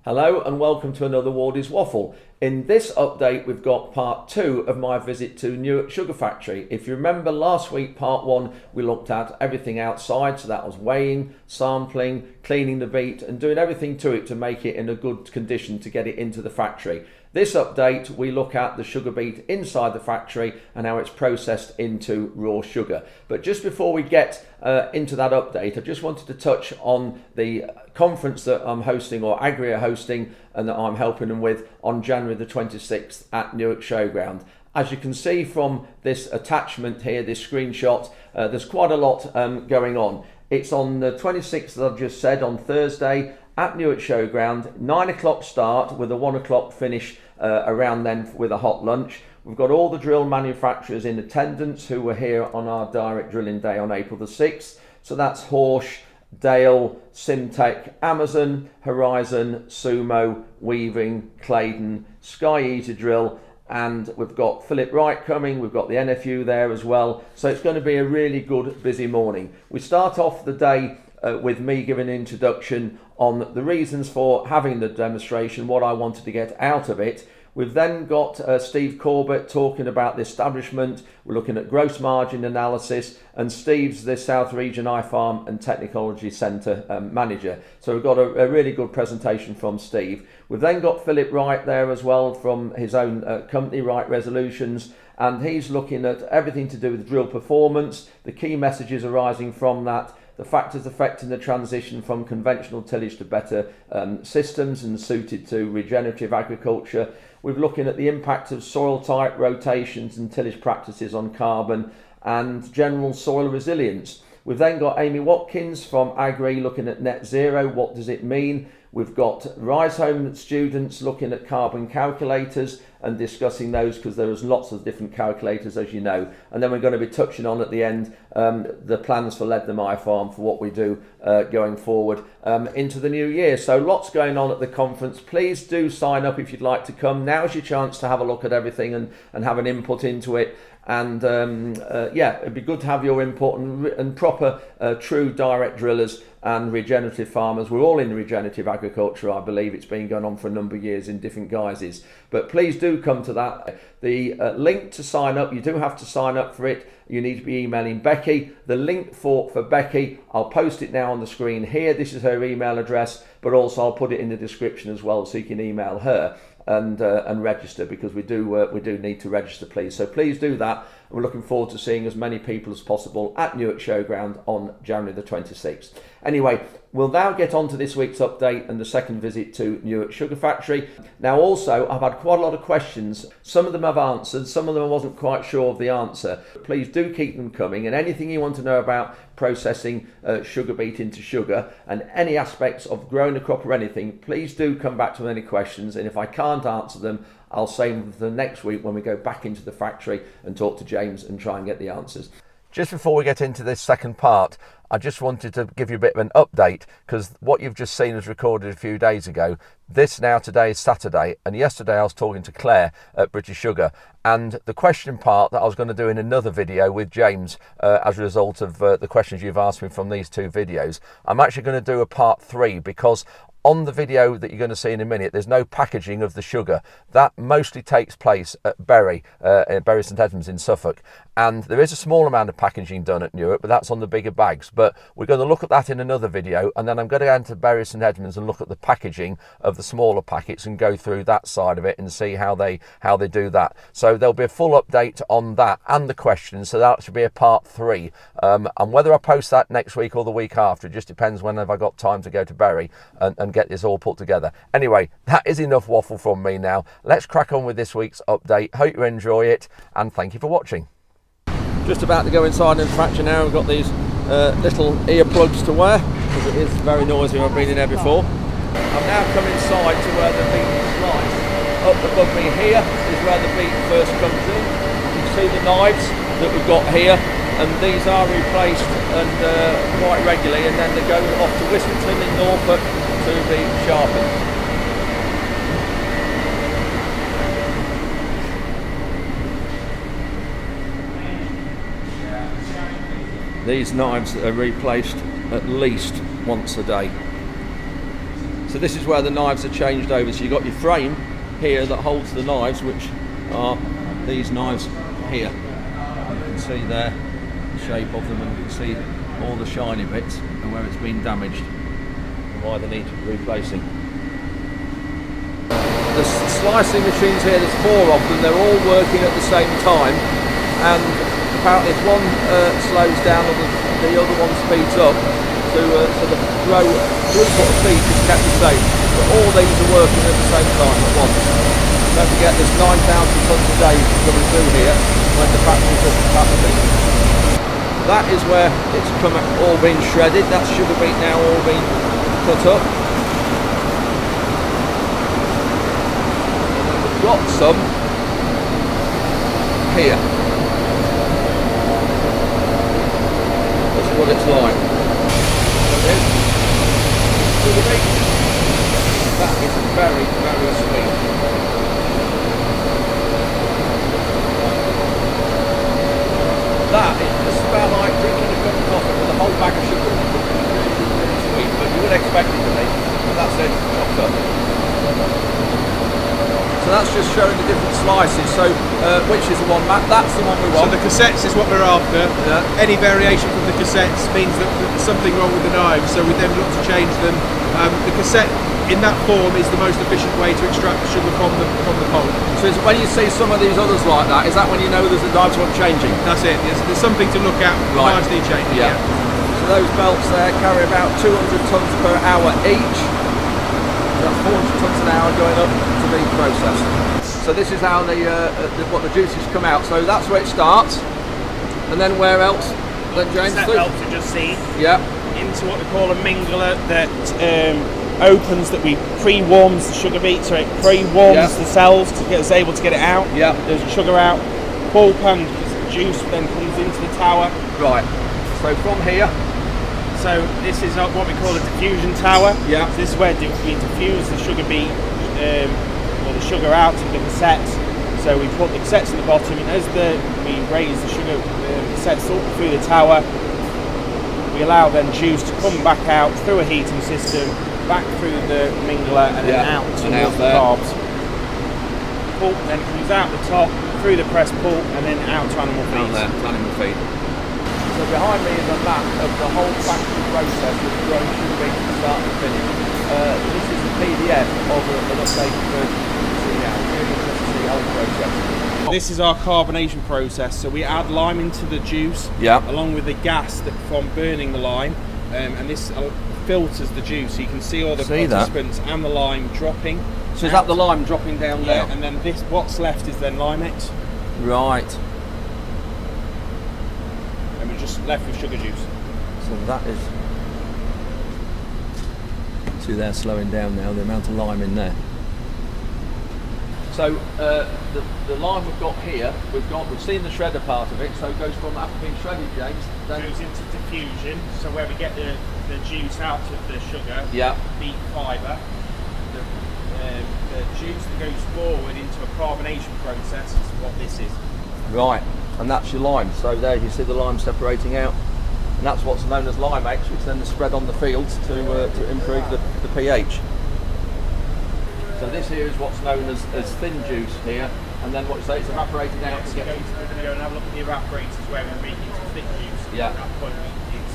Hello and welcome to another Wardy's Waffle. In this update we've got part 2 of my visit to Newark Sugar Factory. If you remember last week, part 1, we looked at everything outside, so that was weighing, sampling, cleaning the beet and doing everything to it to make it in a good condition to get it into the factory. This update we look at the sugar beet inside the factory and how it's processed into raw sugar. But just before we get into that update, I just wanted to touch on the conference that I'm hosting, or Agri are hosting, and that I'm helping them with on January the 26th at Newark Showground. As you can see from this attachment here, this screenshot, there's quite a lot going on. It's on the 26th, as I've just said, on Thursday at Newark Showground, 9 o'clock start with a 1 o'clock finish around then with a hot lunch. We've got all the drill manufacturers in attendance who were here on our direct drilling day on April the 6th. So that's Horsch, Dale, Simtech, Amazon, Horizon, Sumo, Weaving, Claydon, Sky Easy Drill, and we've got Philip Wright coming, we've got the NFU there as well. So it's going to be a really good, busy morning. We start off the day with me giving an introduction on the reasons for having the demonstration, what I wanted to get out of it. We've then got Steve Corbett talking about the establishment. We're looking at gross margin analysis, and Steve's the South Region iFarm and Technology Centre manager. So we've got a really good presentation from Steve. We've then got Philip Wright there as well from his own company, Wright Resolutions, and he's looking at everything to do with drill performance, the key messages arising from that, the factors affecting the transition from conventional tillage to better systems and suited to regenerative agriculture. We're looking at the impact of soil type rotations and tillage practices on carbon and general soil resilience. We've then got Amy Watkins from Agri looking at net zero. What does it mean? We've got Rise Home students looking at carbon calculators and discussing those, because there was lots of different calculators, as you know. And then we're going to be touching on at the end the plans for Let Them iFarm for what we do going forward into the new year. So lots going on at the conference. Please do sign up if you'd like to come. Now's your chance to have a look at everything and have an input into it. And yeah, it'd be good to have your input and proper, true direct drillers and regenerative farmers. We're all in regenerative agriculture, I believe. It's been going on for a number of years in different guises. But please do come to that. The link to sign up, you do have to sign up for it. You need to be emailing Becky. The link for Becky, I'll post it now on the screen here. This is her email address, but also I'll put it in the description as well, so you can email her and register, because we do need to register, please. So please do that. We're looking forward to seeing as many people as possible at Newark Showground on January the 26th. Anyway, we'll now get on to this week's update and the second visit to Newark Sugar Factory. Now also, I've had quite a lot of questions. Some of them I've answered, some of them I wasn't quite sure of the answer. Please do keep them coming, and anything you want to know about processing sugar beet into sugar and any aspects of growing a crop or anything, please do come back to any questions, and if I can't answer them, I'll save them for the next week when we go back into the factory and talk to James and try and get the answers. Just before we get into this second part, I just wanted to give you a bit of an update, because what you've just seen was recorded a few days ago. Today is Saturday, and yesterday I was talking to Claire at British Sugar, and the question part that I was going to do in another video with James as a result of the questions you've asked me from these two videos, I'm actually going to do a part 3, because on the video that you're going to see in a minute, there's no packaging of the sugar. That mostly takes place at Bury St Edmunds in Suffolk. And there is a small amount of packaging done at Newark, but that's on the bigger bags. But we're going to look at that in another video, and then I'm going to go into Bury St Edmunds and look at the packaging of the smaller packets and go through that side of it and see how they do that. So there'll be a full update on that and the questions. So that should be a part 3. And whether I post that next week or the week after, it just depends whenever I got time to go to Bury and get this all put together. Anyway, that is enough waffle from me now. Let's crack on with this week's update. Hope you enjoy it, and thank you for watching. Just about to go inside the factory now. We've got these little earplugs to wear, because it is very noisy. I've been in there before. I've now come inside to where the beet is sliced. Up above me here is where the beet first comes in. You can see the knives that we've got here, and these are replaced and quite regularly, and then they go off to Wistleton in Norfolk to be sharpened. These knives are replaced at least once a day. So this is where the knives are changed over. So you've got your frame here that holds the knives, which are these knives here. You can see there the shape of them, and you can see all the shiny bits and where it's been damaged and why they need replacing. The slicing machines here, there's 4 of them, they're all working at the same time, and apparently if one slows down or the other one speeds up, so the throughput of feed is kept the same. But all these are working at the same time at once. Don't forget there's 9,000 tonnes a day coming through here when the factory's at capacity. That is where it's all been shredded. That's sugar beet now all been cut up. And then we've got some here. This is what it's like. Sugar beet. That is very, very sweet. That is just about like drinking a cup of coffee with a whole bag of sugar. Really, really sweet, but you would expect it to be. But that's it, chopped up. So that's just showing the different slices. So which is the one, Matt? That's the one we want. So the cassettes is what we're after. Yeah. Any variation from the cassettes means that there's something wrong with the knives, so we then look to change them. The cassette in that form is the most efficient way to extract the sugar from the pulp. So when you see some of these others like that, is that when you know there's a knives want changing? That's it. There's something to look at. Right. Knives need changing. Yeah. So those belts there carry about 200 tonnes per hour each. That's 400 tonnes an hour going up to be processed. So this is how what the juices come out. So that's where it starts, and then where else? Then James. That belts are just seen. Yeah. Into what we call a mingler that opens, that we pre-warms the sugar beet, so it pre-warms the cells to get us able to get it out. Yeah. There's sugar out. Pulp and juice then comes into the tower. Right. So from here. So this is what we call a diffusion tower. Yeah. So this is where we diffuse the sugar beet or the sugar out to the cassettes. So we put the cassettes at the bottom, and as we raise the sugar cassettes up through the tower, we allow then juice to come back out through a heating system, back through the mingler, and then out towards the carbs. Pulp then comes out the top, through the press pulp, and then out to animal feed. Down there, animal feed. So behind me is a map of the whole factory process of growing sugar beet from start to finish. This is a PDF of an updated version you can see now. Really interesting to see the whole process. This is our carbonation process, so we add lime into the juice along with the gas from burning the lime, and this filters the juice, so you can see all the participants and the lime dropping. So is that the lime dropping down there? And then what's left is then Limex. Right. And we're just left with sugar juice. So that is... See, they're slowing down now, the amount of lime in there. So the lime we've got here, we've seen the shredder part of it, so it goes from after being shredded, James, then goes into diffusion, so where we get the juice out of the sugar, beet fibre, the juice that goes forward into a carbonation process is what this is. Right, and that's your lime. So there you see the lime separating out, and that's what's known as Limex, which then is spread on the fields to improve the pH. So this here is what's known as thin juice here, and then what you say, it's evaporated out to get... We're going to go and have a look at the evaporators where we make it into thick juice. Yeah. At that point it's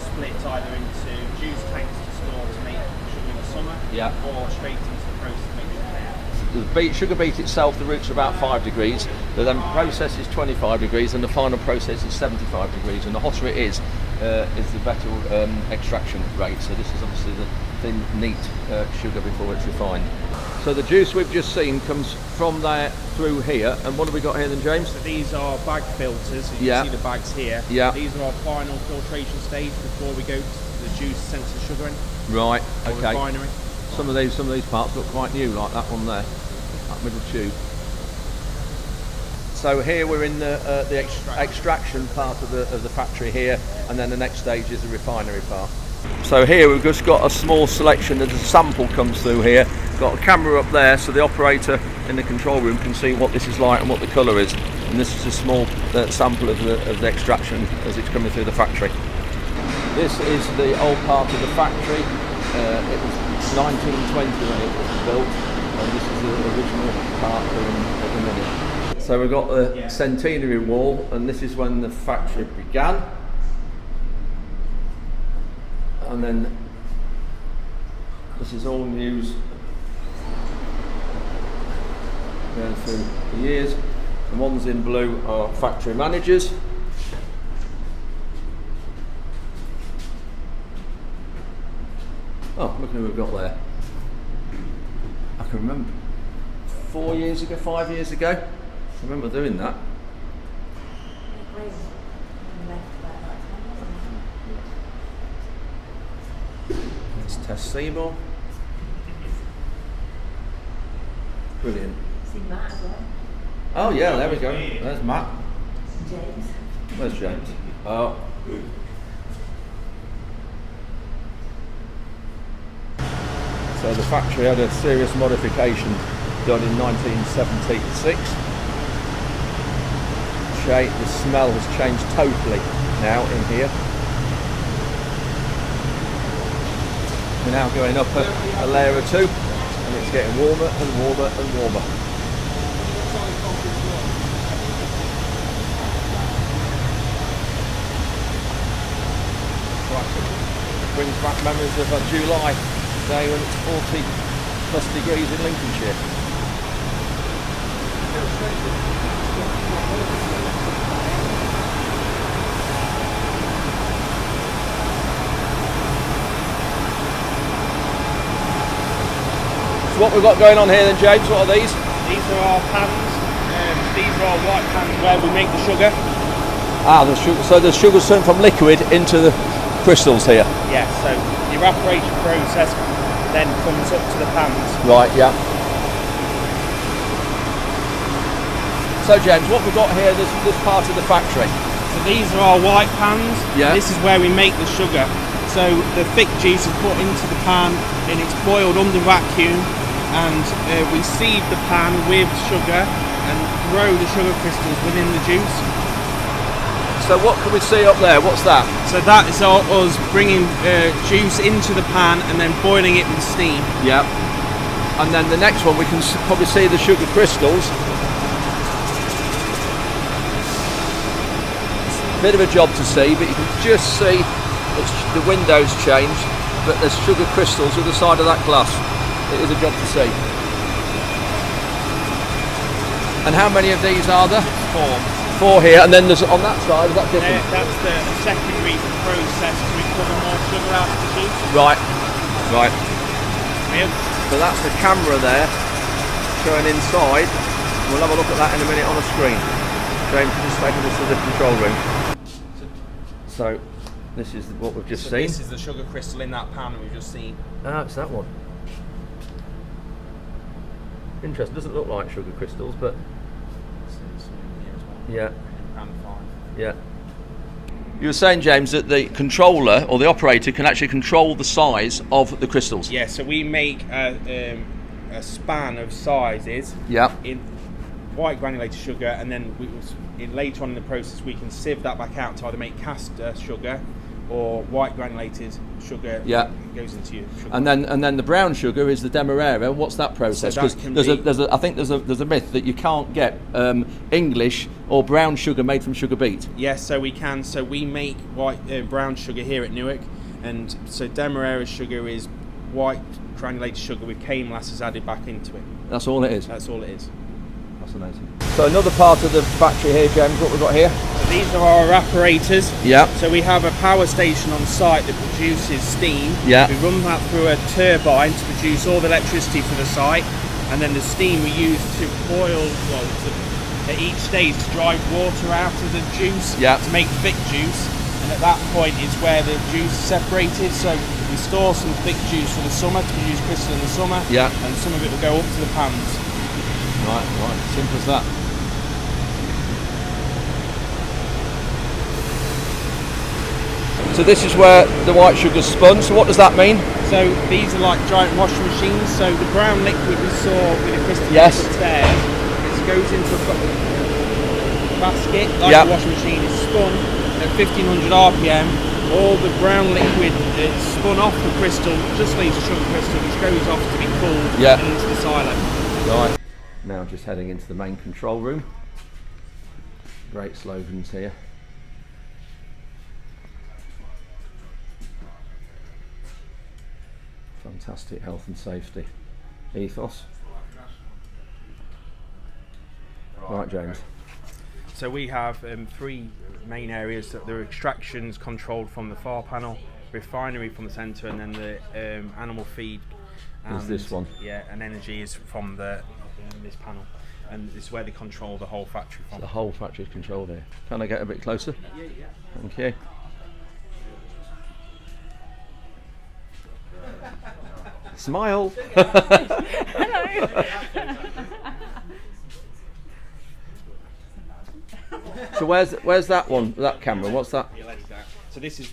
split either into juice tanks to store to make sugar in the summer, or straight into the process to make sugar. The sugar beet itself, the roots are about 5 degrees, the then process is 25 degrees, and the final process is 75 degrees, and the hotter it is the better extraction rate. So this is obviously the thin, neat sugar before it's refined. So the juice we've just seen comes from there through here, and what have we got here then, James? So these are bag filters, you can see the bags here. These are our final filtration stage before we go to the juice sent to the sugar in. Right, okay. Refinery. Some of these parts look quite new, like that one there, that middle tube. So here we're in the extraction part of the factory here, and then the next stage is the refinery part. So here we've just got a small selection as a sample comes through here. Got a camera up there so the operator in the control room can see what this is like and what the colour is. And this is a small sample of the extraction as it's coming through the factory. This is the old part of the factory. It was 1920 when it was built, and this is the original part at the minute. So we've got the centenary wall, and this is when the factory began. And then this is all news going through the years. The ones in blue are factory managers. Oh, look who we've got there. I can remember 4 years ago, 5 years ago. I remember doing that. Let's test Seymour. Brilliant. See Matt as well. Oh yeah, there we go. There's Matt. James. Where's James? Oh. So the factory had a serious modification done in 1976. The smell has changed totally now in here. We're now going up a layer or two, and it's getting warmer and warmer and warmer. Brings back memories of a July day when it's 40 plus degrees in Lincolnshire. So what we've got going on here then, James, what are these? These are our pans. These are our white pans where we make the sugar. Ah, the sugar. So the sugar's turned from liquid into the crystals here. Yeah, so the evaporation process then comes up to the pans. Right, yeah. So James, what we've got here, this part of the factory. So these are our white pans. Yeah. This is where we make the sugar. So the thick juice is put into the pan and it's boiled under vacuum, and we seed the pan with sugar and grow the sugar crystals within the juice. So what can we see up there? What's that? So that is us bringing juice into the pan and then boiling it with steam. Yeah. And then the next one we can probably see the sugar crystals. Bit of a job to see, but you can just see the window's changed, but there's sugar crystals at the side of that glass. It is a job to see. And how many of these are there? 4 here, and then there's on that side, is that different? That's the secondary process to recover more sugar out of the juice. Right, right. Yep. So that's the camera there, showing inside. We'll have a look at that in a minute on the screen. James is taking us to the control room. So this is what we've just seen. This is the sugar crystal in that pan we've just seen. Ah, it's that one. Interesting. Doesn't look like sugar crystals, but yeah. Yeah. You were saying, James, that the controller or the operator can actually control the size of the crystals. Yeah. So we make a span of sizes. Yeah. In white granulated sugar, and then later on in the process we can sieve that back out to either make cast sugar or white granulated sugar. Yeah. Goes into your sugar. And then the brown sugar is the demerara. What's that process? Because I think there's a myth that you can't get English or brown sugar made from sugar beet. Yes, so we can. So we make white brown sugar here at Newark, and so demerara sugar is white granulated sugar with cane molasses added back into it. That's all it is. That's all it is. Fascinating. So another part of the factory here, James, what we've got here? So these are our apparators. Yeah. So we have a power station on site that produces steam. Yeah. We run that through a turbine to produce all the electricity for the site, and then the steam we use to boil, at each stage to drive water out of the juice. Yeah. To make thick juice, and at that point is where the juice is separated. So we store some thick juice for the summer to produce crystal in the summer. Yeah. And some of it will go up to the pans. Right, simple as that. So this is where the white sugar's spun, so what does that mean? So these are like giant washing machines, so the brown liquid we saw with the crystal Yes. upstairs, it goes into a basket, like Yep. a washing machine, is spun at 1500 RPM, all the brown liquid spun off the crystal just leaves the sugar crystal, which goes off to be cooled Yeah. and into the silo. Right. Now just heading into the main control room. Great slogans here. Fantastic health and safety ethos. Right, James. So we have 3 main areas. That there are extractions controlled from the far panel, refinery from the centre, and then the animal feed. Is this one? Yeah, and energy is from this panel, and this is where they control the whole factory from. The whole factory is controlled here. Can I get a bit closer? Yeah. Thank you. Smile. Hello. So where's that one? That camera? What's that? So this is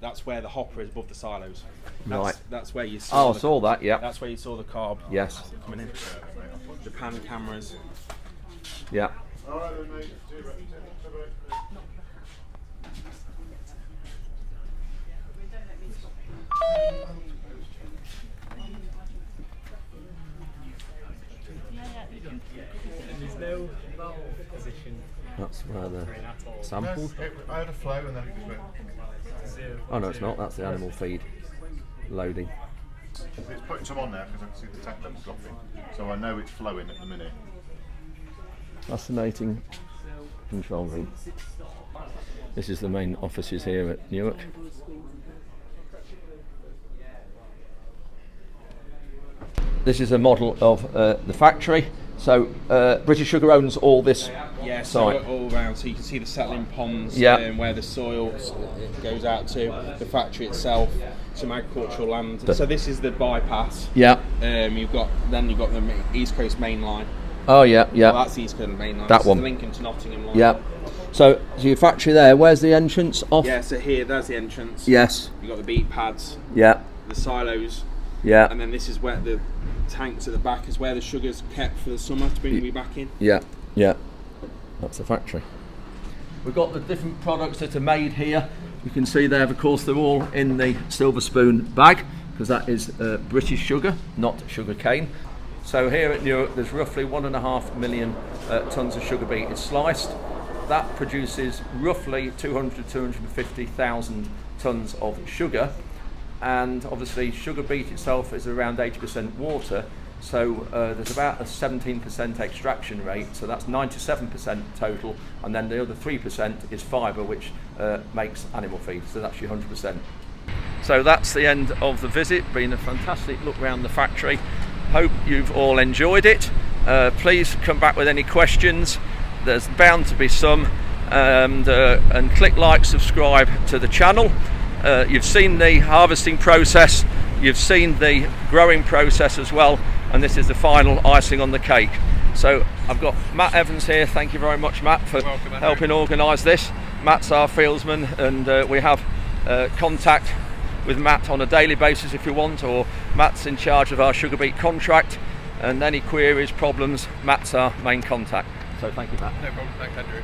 that's where the hopper is above the silos. Right. That's where you saw. Oh, I saw that. Yeah. That's where you saw the carb. Yes. Coming in. The pan cameras. Yeah. There's no valve position. That's where the samples. I had a flow and then it just went. Zero. Oh no, it's not. That's the animal feed loading. It's putting some on there because I can see the tank level dropping. So I know it's flowing at the minute. Fascinating control room. This is the main offices here at Newark. This is a model of the factory. So British Sugar owns all this Yeah, so site. all around, so you can see the settling ponds, Yeah. where the soil goes out to, the factory itself, some agricultural land. So this is the bypass. Yeah. You've got the East Coast Main Line. Oh yeah, yeah. Well, that's the East Coast Main Line. That This is one. the Lincoln to Nottingham line. Yeah. So your factory there. Where's the entrance off? Yeah, so here, there's the entrance. Yes. You've got the beat pads, Yeah. the silos, Yeah. and then this is where the tanks at the back is where the sugar's kept for the summer to bring me back in. Yeah. Yeah. That's the factory. We've got the different products that are made here. You can see there, of course, they're all in the silver spoon bag because that is British sugar, not sugar cane. So here at Newark, there's roughly 1.5 million tonnes of sugar beet is sliced. That produces roughly 200 to 250,000 tonnes of sugar. And obviously sugar beet itself is around 80% water, so there's about a 17% extraction rate, so that's 97% total, and then the other 3% is fibre, which makes animal feed, so that's your 100%. So that's the end of the visit. Been a fantastic look around the factory. Hope you've all enjoyed it. Please come back with any questions. There's bound to be some, and click like, subscribe to the channel. You've seen the harvesting process, you've seen the growing process as well, and this is the final icing on the cake. So I've got Matt Evans here. Thank you very much, Matt, for helping organise this. Matt's our fieldsman, and we have contact with Matt on a daily basis if you want, or Matt's in charge of our sugar beet contract, and any queries, problems, Matt's our main contact. So thank you, Matt. No problem, thanks Andrew.